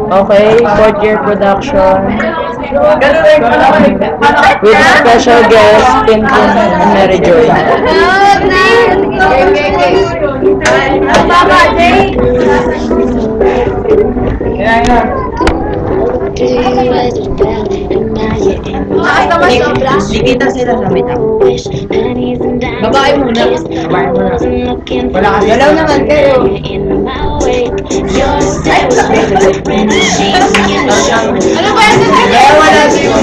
Okay, fourth year production. With special guest, Tintin and Mary Joy. Hindi kita sila sa may tao. Babae muna. Babae muna. Wala kasi. Galaw naman kayo. Ano ba yan? Kaya wala siyo.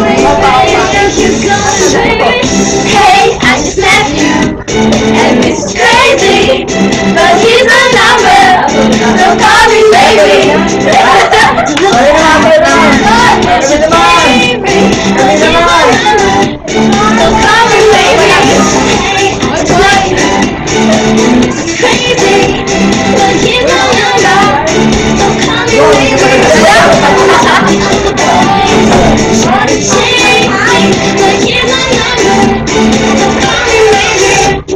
Hey, I just met you, and it's crazy, but here's my number, so call me baby. Ay, naman naman. Kami naman. Kami naman. So call me baby. It's crazy, but here's my number, so call me baby. Shorty change, but here's my number, so call me baby.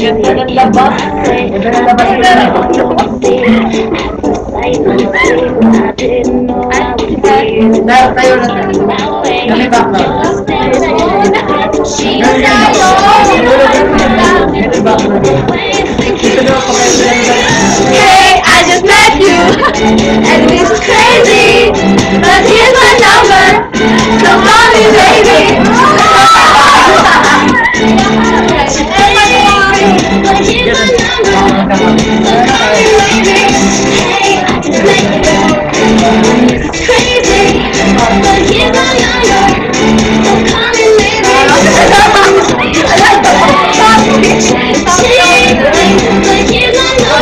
Ganda ng labas. Ganda ng labas ko na. Dahil tayo na tayo. Kami background. She's Kami background. Dito daw pa kayo. Hey, I just met you, and it's crazy, but here's my number, so call me baby. But here's my number, so call me baby. Hey, I just met you, it's crazy, but here's my number, so call me baby. But here's my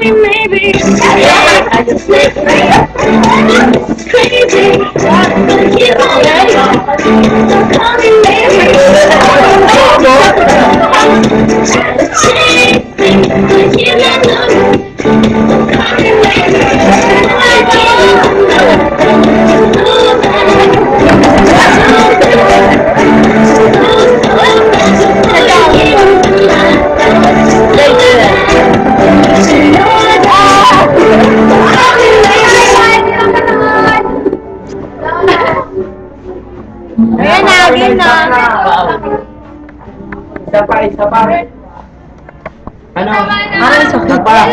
Maybe I just live it's crazy, but you don't so call me maybe. But you don't so call me maybe. Ayan na, again na. Isa pa, isa pa. Ano? Ah, isa pa.